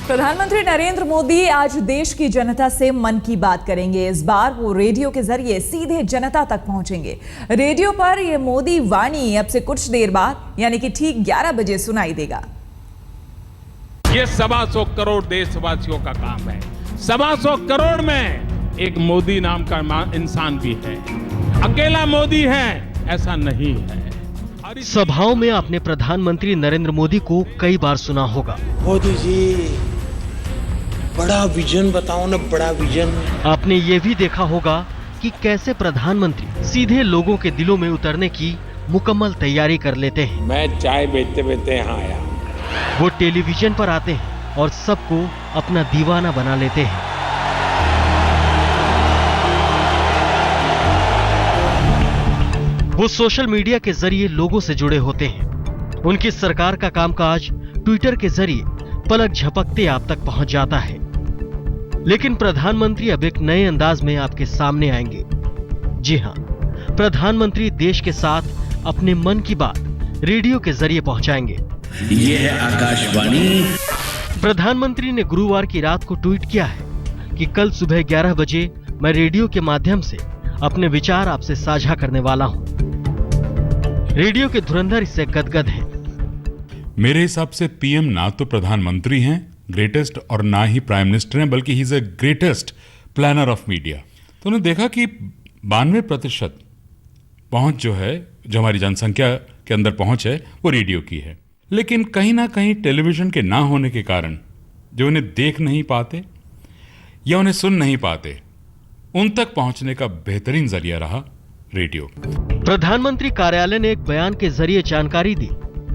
प्रधानमंत्री नरेंद्र मोदी आज देश की जनता से मन की बात करेंगे। इस बार वो रेडियो के जरिए सीधे जनता तक पहुंचेंगे। रेडियो पर ये मोदी वाणी अब से कुछ देर बाद यानी कि ठीक 11 बजे सुनाई देगा। ये 125 करोड़ देशवासियों का काम है। 125 करोड़ में एक मोदी नाम का इंसान भी है। अकेला मोदी है ऐसा नहीं है। सभाओं में आपने प्रधानमंत्री नरेंद्र मोदी को कई बार सुना होगा। मोदी जी बड़ा विजन बताओ ना, बड़ा विजन। आपने ये भी देखा होगा कि कैसे प्रधानमंत्री सीधे लोगों के दिलों में उतरने की मुकम्मल तैयारी कर लेते हैं। मैं चाय बेचते बेचते यहाँ आया। वो टेलीविजन पर आते हैं और सबको अपना दीवाना बना लेते हैं। वो सोशल मीडिया के जरिए लोगों से जुड़े होते हैं। उनकी सरकार का कामकाज ट्विटर के जरिए पलक झपकते आप तक पहुंच जाता है। लेकिन प्रधानमंत्री अब एक नए अंदाज में आपके सामने आएंगे। जी हां, प्रधानमंत्री देश के साथ अपने मन की बात रेडियो के जरिए पहुंचाएंगे। ये है आकाशवाणी। प्रधानमंत्री ने गुरुवार की रात को ट्वीट किया है कि कल सुबह 11 बजे मैं रेडियो के माध्यम से अपने विचार आपसे साझा करने वाला हूं। रेडियो के धुरंधर इससे गदगद हैं। मेरे हिसाब से पीएम ना तो प्रधानमंत्री हैं ग्रेटेस्ट और ना ही प्राइम मिनिस्टर हैं, बल्कि he is a greatest planner of media. तो उन्होंने देखा कि 92% पहुंच जो है, जो हमारी जनसंख्या के अंदर पहुंच है, वो रेडियो की है। लेकिन कहीं ना कहीं टेलीविजन के ना होने के कारण जो उन्हें देख नहीं पाते या उन्हें सुन नहीं पाते, उन तक पहुंचने का बेहतरीन जरिया रहा रेडियो। प्रधानमंत्री कार्यालय ने एक बयान के जरिए जानकारी दी।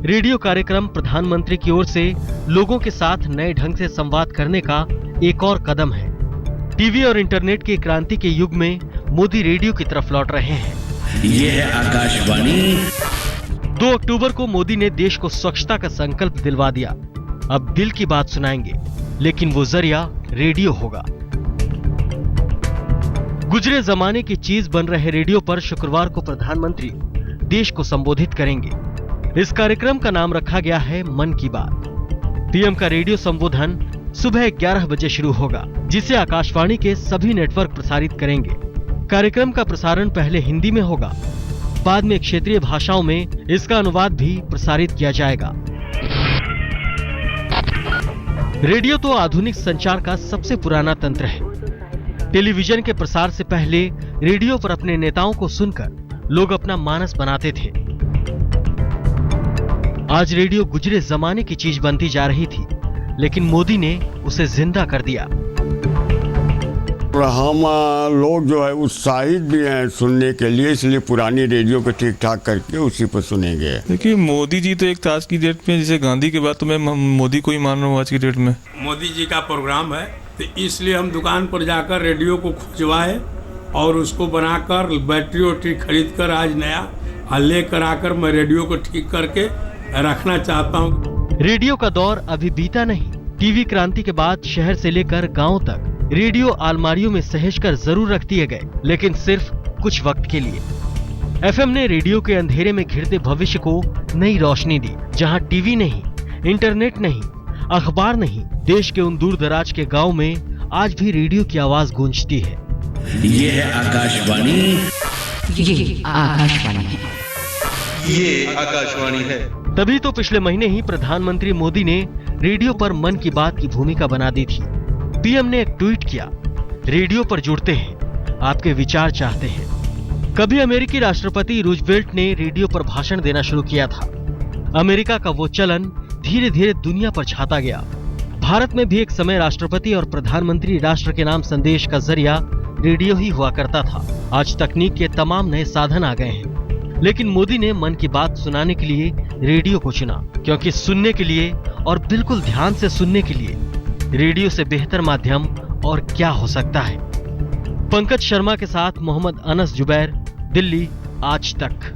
रेडियो कार्यक्रम प्रधानमंत्री की ओर से लोगों के साथ नए ढंग से संवाद करने का एक और कदम है। टीवी और इंटरनेट की क्रांति के युग में मोदी रेडियो की तरफ लौट रहे हैं। ये है आकाशवाणी। 2 अक्टूबर को मोदी ने देश को स्वच्छता का संकल्प दिलवा दिया। अब दिल की बात सुनाएंगे, लेकिन वो जरिया रेडियो होगा। गुजरे जमाने की चीज बन रहे रेडियो पर शुक्रवार को प्रधानमंत्री देश को संबोधित करेंगे। इस कार्यक्रम का नाम रखा गया है मन की बात। पीएम का रेडियो संबोधन सुबह 11 बजे शुरू होगा, जिसे आकाशवाणी के सभी नेटवर्क प्रसारित करेंगे। कार्यक्रम का प्रसारण पहले हिंदी में होगा, बाद में क्षेत्रीय भाषाओं में इसका अनुवाद भी प्रसारित किया जाएगा। रेडियो तो आधुनिक संचार का सबसे पुराना तंत्र है। टेलीविजन के प्रसार से पहले रेडियो पर अपने नेताओं को सुनकर लोग अपना मानस बनाते थे। आज रेडियो गुजरे जमाने की चीज बनती जा रही थी, लेकिन मोदी ने उसे जिंदा कर दिया। हम लोग जो है उत्साहित भी हैं सुनने के लिए, इसलिए पुरानी रेडियो को ठीक ठाक करके उसी पर सुनेंगे। देखिए, मोदी जी तो एक आज की डेट में, जैसे गांधी के बाद तो मैं मोदी को ही मान रहा हूँ आज की डेट में। मोदी जी का प्रोग्राम है तो इसलिए हम दुकान पर जाकर रेडियो को खुजवाए और उसको बनाकर बैटरी वैटरी खरीद कर आज नया लेकर आकर मैं रेडियो को ठीक करके रखना चाहता हूँ। रेडियो का दौर अभी बीता नहीं। टीवी क्रांति के बाद शहर से लेकर गांव तक रेडियो अलमारियों में सहेजकर जरूर रख दिए गए, लेकिन सिर्फ कुछ वक्त के लिए। एफएम ने रेडियो के अंधेरे में घिरते भविष्य को नई रोशनी दी, जहां टीवी नहीं, इंटरनेट नहीं, अखबार नहीं, देश के उन दूर दराज के गांव में आज भी रेडियो की आवाज गूंजती है। ये है आकाशवाणी। ये आकाशवाणी है। ये आकाशवाणी है। तभी तो पिछले महीने ही प्रधानमंत्री मोदी ने रेडियो पर मन की बात की भूमिका बना दी थी। पीएम ने एक ट्वीट किया, रेडियो पर जुड़ते हैं, आपके विचार चाहते हैं। कभी अमेरिकी राष्ट्रपति रूजवेल्ट ने रेडियो पर भाषण देना शुरू किया था। अमेरिका का वो चलन धीरे धीरे दुनिया पर छाता गया। भारत में भी एक समय राष्ट्रपति और प्रधानमंत्री राष्ट्र के नाम संदेश का जरिया रेडियो ही हुआ करता था। आज तकनीक के तमाम नए साधन आ गए हैं, लेकिन मोदी ने मन की बात सुनाने के लिए रेडियो को चुना, क्योंकि सुनने के लिए और बिल्कुल ध्यान से सुनने के लिए रेडियो से बेहतर माध्यम और क्या हो सकता है। पंकज शर्मा के साथ मोहम्मद अनस जुबैर, दिल्ली, आज तक।